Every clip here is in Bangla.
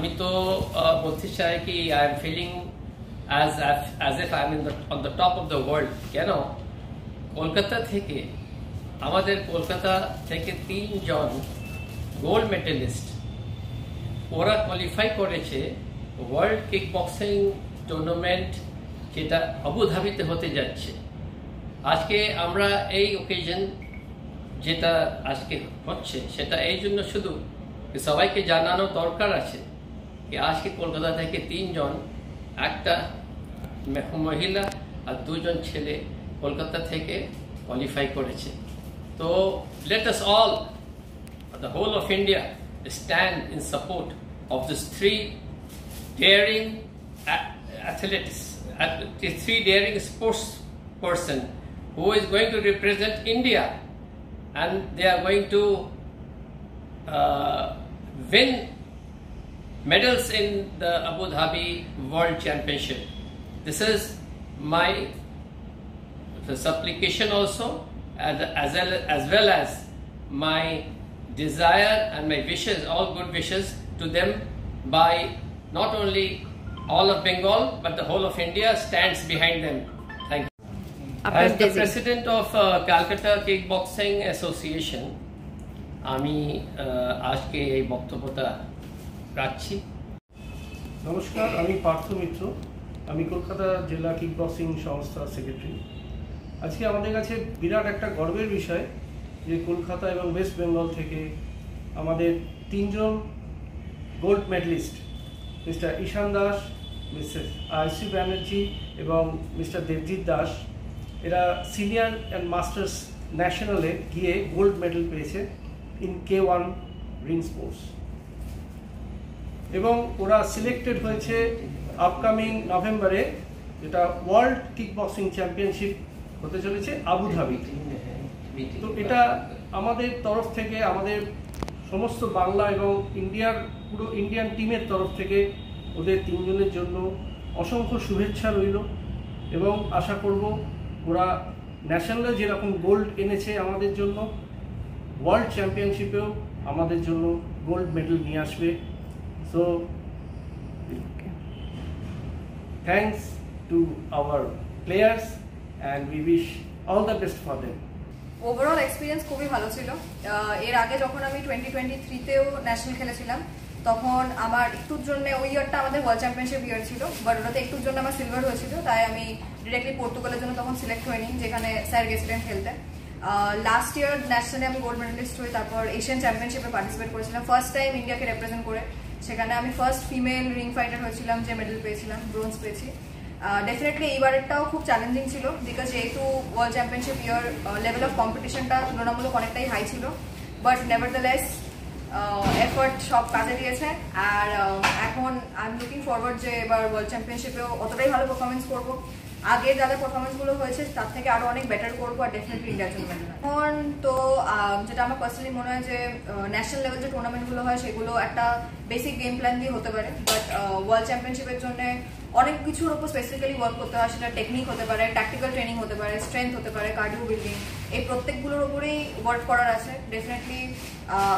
আমি তো বলতে চাই কি I am feeling as if I am on the top of the world. কেন কলকাতা থেকে আমাদের কলকাতা থেকে 3 জন গোল্ড মেডেলিস্ট ওরা কোয়ালিফাই করেছে ওয়ার্ল্ড কিক বক্সিং টুর্নামেন্ট যেটা আবুধাবিতে হতে যাচ্ছে। আজকে আমরা এই ওকেশন যেটা আজকে হচ্ছে সেটা এই জন্য শুধু সবাইকে জানানো দরকার আছে যে আজকে কলকাতা থেকে 3 জন, একটা মহিলা আর 2 জন ছেলে কলকাতা থেকে কোয়ালিফাই করেছে। তো let us all, the whole of India, stand in support of these 3 daring athletes, 3 daring sports person who is going to represent India, and they are going to win medals in the Abu Dhabi World Championship. This is my supplication also, as well as my desire and my wishes, all good wishes to them, by not only all of Bengal but the whole of India stands behind them. Thank you. As the president of Calcutta Kickboxing Association, আমি আজকে এই বক্তব্যটা রাখছি। নমস্কার, আমি পার্থ মিত্র, আমি কলকাতা জেলা কিকবক্সিং সংস্থার সেক্রেটারি। আজকে আমাদের কাছে বিরাট একটা গর্বের বিষয় যে কলকাতা এবং ওয়েস্ট বেঙ্গল থেকে আমাদের 3 জন গোল্ড মেডেলিস্ট, মিস্টার ঈশান দাস, মিসেস আয়ুষী ব্যানার্জি এবং মিস্টার দেবজিৎ দাস, এরা সিনিয়র অ্যান্ড মাস্টার্স ন্যাশনালে গিয়ে গোল্ড মেডেল পেয়েছে ইন K1 রিং স্পোর্টস, এবং ওরা সিলেক্টেড হয়েছে আপকামিং নভেম্বরে যেটা ওয়ার্ল্ড কিকবক্সিং চ্যাম্পিয়নশিপ হতে চলেছে আবুধাবি। তো এটা আমাদের তরফ থেকে, আমাদের সমস্ত বাংলা এবং পুরো ইন্ডিয়ান টিমের তরফ থেকে ওদের 3 জনের জন্য অসংখ্য শুভেচ্ছা রইল, এবং আশা করব ওরা ন্যাশনালে যেরকম গোল্ড এনেছে আমাদের জন্য, ওয়ার্ল্ড চ্যাম্পিয়নশিপেও আমাদের জন্য গোল্ড মেডেল নিয়ে আসবে। So thanks to our players and we wish all the best for them. Overall experience খুবই ভালো ছিল। এর আগে যখন আমি 2023তেও ন্যাশনাল খেলেছিলাম তখন আমার একটুর জন্য, ওই ইয়ারটা আমাদের ওয়ার্ল্ড চ্যাম্পিয়নশিপ ইয়ার ছিল, বাট ওটাতে একটুর জন্য আমার সিলভার হয়েছিল, তাই আমি ডিরেক্টলি পর্তুগালের জন্য তখন সিলেক্ট হইনি, যেখানে স্যার গেছিলেন খেলতে। লাস্ট ইয়ার ন্যাশনালে আমি গোল্ড মেডেলিস্ট হই, তারপর এশিয়ান চ্যাম্পিয়নশিপে পার্টিসিপেট করেছিলাম ফার্স্ট টাইম ইন্ডিয়াকে রিপ্রেজেন্ট করে। সেখানে আমি ফার্স্ট ফিমেল রিং ফাইটার হয়েছিলাম যে মেডেল পেয়েছিলাম, ব্রোঞ্জ পেয়েছি। ডেফিনেটলি এইবারেরটাও খুব চ্যালেঞ্জিং ছিল, বিকজ যেহেতু world championship year level of কম্পিটিশনটা তুলনামূলক অনেকটাই হাই ছিল, বাট নেভারদ্যালেস এফোর্ট সব কাজে দিয়েছে। আর এখন আই এম লুকিং ফরওয়ার্ড যে এবার ওয়ার্ল্ড চ্যাম্পিয়নশিপেও অতটাই ভালো পারফরমেন্স করবো, আগে যাদের পারফরমেন্সগুলো হয়েছে তার থেকে আরও অনেক বেটার করবো, আর ডেফিনেটলি ইন্ডিয়ার জন্য মেডেল। এখন তো যেটা আমার পার্সোনালি মনে হয় যে ন্যাশনাল লেভেল যে টুর্নামেন্টগুলো হয় সেগুলো একটা বেসিক গেম প্ল্যান দিয়ে হতে পারে, বাট ওয়ার্ল্ড চ্যাম্পিয়নশিপের জন্য অনেক কিছুর উপর স্পেসিফিক্যালি ওয়ার্ক করতে হয়। সেটা টেকনিক হতে পারে, ট্যাকটিক্যাল ট্রেনিং হতে পারে, স্ট্রেংথ হতে পারে, কার্ডিও বিল্ডিং, এই প্রত্যেকগুলোর উপরেই ওয়ার্ক করার আছে। ডেফিনেটলি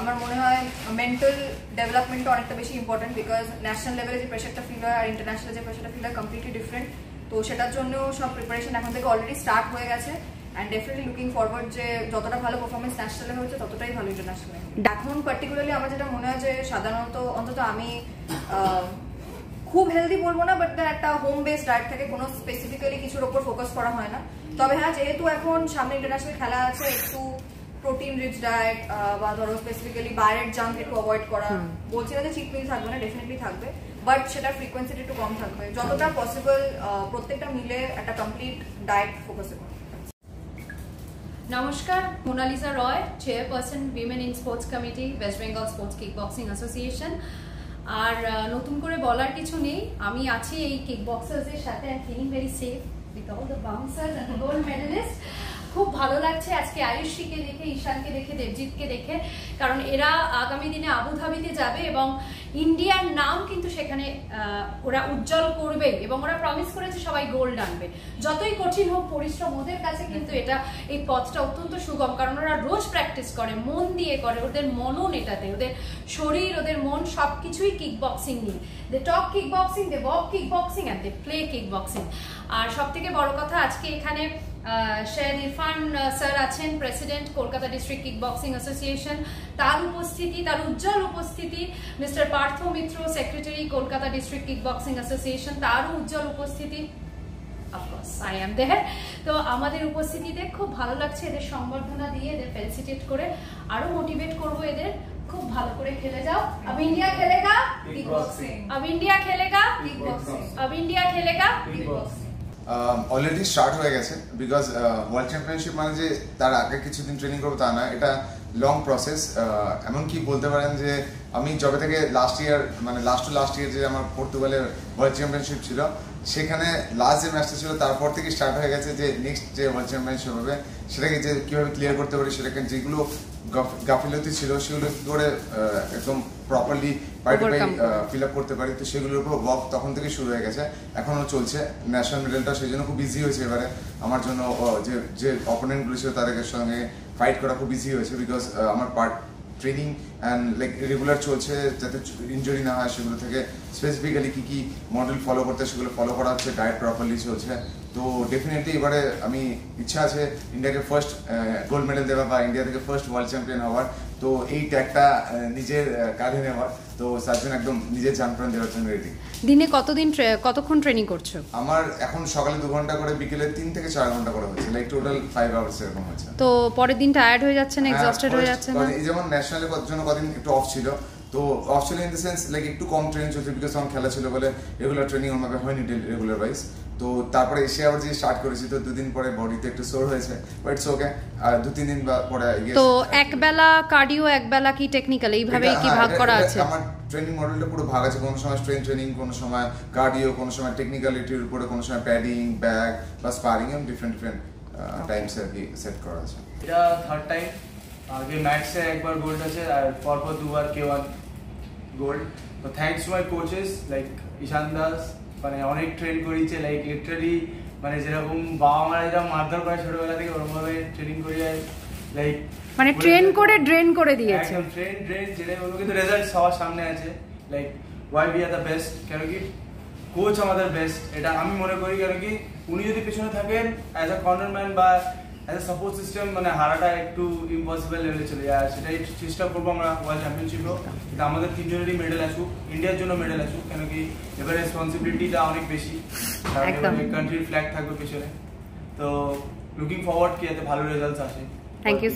আমার মনে হয় মেন্টাল ডেভেলপমেন্টটা অনেকটা বেশি ইম্পর্টেন্ট, বিকজ ন্যাশনাল লেভেলে যে প্রেশারটা ফিল হয় আর ইন্টারন্যাশনাল যে প্রেশারটা ফিল হয় কমপ্লিটলি ডিফারেন্ট। তো সেটার জন্য সব প্রিপারেশন এখন থেকে অলরেডি স্টার্ট হয়ে গেছে, অ্যান্ড ডেফিনেটলি লুকিং ফরওয়ার্ড যে যতটা ভালো পারফরমেন্স ন্যাশনালে হয়েছে ততটাই ভালো ইন্টারন্যাশনালে। এখন পার্টিকুলারলি আমার যেটা মনে হয় যে সাধারণত অন্তত আমি খুব হেলদি বলবো না, বাট একটা হোম বেসড ডায়েট থাকে, কোনো স্পেসিফিক্যালি কিছুর ওপর ফোকাস করা হয় না। তবে হ্যাঁ, যেহেতু এখন সামনে ইন্টারন্যাশনাল খেলা আছে, একটু প্রোটিন রিচ ডায়েট বা ধরো স্পেসিফিক্যালি বাইরের জাঙ্ক একটু অ্যাভয়েড করা, বলছি না যে চিট মিল থাকবে না, ডেফিনেটলি থাকবে, বাট সেটার ফ্রিকোয়েন্সিটা একটু কম থাকবে, যতটা পসিবল প্রত্যেকটা মিলে একটা কমপ্লিট ডায়েট ফোকাসে করবে। নমস্কার, Monalisa Roy, chairperson women in sports committee, West Bengal sports kickboxing association. আর নতুন করে বলার কিছু নেই, আমি আছি এই কিকবক্সার্সের সাথে, I am feeling very safe with all the bouncers and the gold medalist. খুব ভালো লাগছে আজকে আয়ুষীকে দেখে, ঈশানকে দেখে, দেবজিৎকে দেখে, কারণ এরা আগামী দিনে আবুধাবিতে যাবে এবং ইন্ডিয়ার নাম কিন্তু সেখানে ওরা উজ্জ্বল করবে এবং ওরা প্রমিস করেছে সবাই গোল্ড আনবে। যতই কঠিন হোক পরিশ্রম, ওদের কাছে কিন্তু এটা এই পথটা অত্যন্ত সুগম, কারণ ওরা রোজ প্র্যাকটিস করে, মন দিয়ে করে, ওদের মনন এটাতে, ওদের শরীর, ওদের মন সবকিছুই কিক বক্সিং নিয়ে। They talk kick boxing, they walk kick boxing and they play kick boxing. আর সব থেকে বড় কথা, আজকে এখানে শের ইরফান স্যার আছেন, president Kolkata district kick boxing association, তার উপস্থিতি, তার উজ্জ্বল উপস্থিতি, mister Partha Mitra, secretary Kolkata district kick boxing association, তারও উজ্জ্বল উপস্থিতি, অফকোর্স আই এম দেয়ার। তো আমাদের উপস্থিতিতে খুব ভালো লাগছে, এদের সংবর্ধনা দিয়ে, এদের ফেলিসিটেট করে আরো মোটিভেট করবো এদের, খুব ভালো করে খেলে যাও। अब इंडिया खेलेगा किक बॉक्सिंग, अब इंडिया खेलेगा किक बॉक्सिंग, अब इंडिया खेलेगा किक बॉक्सिंग। অলরেডি স্টার্ট হয়ে গেছে, বিকজ ওয়ার্ল্ড চ্যাম্পিয়নশিপ মানে যে তার আগে কিছুদিন ট্রেনিং করবো তা না, এটা লং প্রসেস। এমনকি বলতে পারেন যে আমি যবে থেকে লাস্ট ইয়ার যে আমার পর্তুগালের ওয়ার্ল্ড চ্যাম্পিয়নশিপ ছিল, সেখানে লাস্ট যে ম্যাচটা ছিল তারপর থেকে স্টার্ট হয়ে গেছে যে নেক্সট যে ওয়ার্ল্ড চ্যাম্পিয়নশিপ হবে সেটাকে যে কীভাবে ক্লিয়ার করতে পারি, সেটাকে যেগুলো গাফিলতি ছিল সেগুলো কী করে একদম প্রপারলি ফিল আপ করতে পারি, তো সেগুলোর উপর ওয়ার্ক তখন থেকে শুরু হয়ে গেছে, এখনও চলছে। ন্যাশনাল মেডেলটা সেই জন্য খুব ইজি হয়েছে এবারে আমার জন্য, যে অপোনেন্টগুলো ছিল তাদের সঙ্গে ফাইট করা খুব ইজি হয়েছে, বিকজ আমার ট্রেনিং অ্যান্ড লাইক রেগুলার চলছে যাতে ইনজুরি না হয়, সেগুলো থেকে স্পেসিফিক্যালি কী কী মডেল ফলো করতে সেগুলো ফলো করা হচ্ছে, ডায়েট প্রপারলি চলছে। তো ডেফিনেটলি এবারে আমি ইচ্ছা আছে ইন্ডিয়াকে ফার্স্ট গোল্ড মেডেল দেওয়া বা ইন্ডিয়া থেকে ফার্স্ট ওয়ার্ল্ড চ্যাম্পিয়ন হওয়ার, তো এই ট্যাগটা নিজের কাঁধে নেওয়ার, তো তার জন্য একদম নিজের জান প্রাণ দেওয়ার জন্য রেডি। দিনে কতক্ষণ ট্রেনিং করছো? আমার এখন সকালে 2 ঘন্টা করে, বিকেলে 3 থেকে 4 ঘন্টা করে হচ্ছে, লাইক টোটাল 5 আওয়ার্স এরকম হচ্ছে। তো পরের দিন টায়ার্ড হয়ে যাচ্ছে না, এক্সস্টেড হয়ে যাচ্ছে না? এই যেমন ন্যাশনালের জন্য কদিন একটু অফ ছিল, তো অফ ছিল ইন দ্য সেন্স লাইক একটু কম ট্রেনিং চলছে, বিকজ আমার খেলা ছিল বলে রেগুলার ট্রেনিং ওরভাবে হয়নি রেগুলার ওয়াইজ। তো তারপরে এসে আবার যে স্টার্ট করেছি, তো 2 দিন পরে বডিতে একটু সোর হয়েছে, বাট ইটস ওকে। আর 2-3 দিন পরে তো একবেলা কার্ডিও, একবেলা কি টেকনিক্যাল, এইভাবেই কি ভাগ করা আছে? আমার ট্রেনিং মডেলটা পুরো ভাগ আছে, কোনো সময় স্ট্রেংথ ট্রেনিং, কোনো সময় কার্ডিও, কোনো সময় টেকনিক্যালিটির উপরে, কোনো সময় প্যাডিং, ব্যাক বা স্পারিং, এন্ড ডিফারেন্ট টাইমস আর কি সেট করা আছে। এটা থার্ড টাইম, আগে ম্যাক্সে একবার গোল্ড আছে আর পরপর 2বার K1 গোল্ড। তো thanks to my coaches like Ishan Das, মানে অনেক ট্রেন করিয়েছে, লাইক লিটারালি মানে যেরকম বাবা মারা যেরকম মারধর করে ছোটবেলা থেকে, ওরকমভাবে ট্রেনিং করিয়ে লাইক মানে ট্রেন করে ড্রেন করে দিয়েছে, একদম ট্রেন যেটা বলবো, কিন্তু রেজাল্ট সবার সামনে আছে, like why we are the best. কেন কি কোচ আমাদের বেস্ট, এটা আমি মনে করি। কেন কি উনি যদি পেছনে থাকেন অ্যাজ আ কর্নারম্যান বা অ্যাজ আ সাপোর্ট সিস্টেম, মানে হারাটা একটু ইম্পসিবল লেভেলে চলে যায়। সেটাই চেষ্টা করবো আমরা ওয়ার্ল্ড চ্যাম্পিয়নশিপও, কিন্তু আমাদের 3 জনেরই মেডেল আসুক, ইন্ডিয়ার জন্য মেডেল আসুক। কেন কি এবার রেসপন্সিবিলিটিটা অনেক বেশি, কান্ট্রির ফ্ল্যাগ থাকবে পেছনে। তো লুকিং ফরওয়ার্ড কি যাতে ভালো রেজাল্টস আসে। Thank you.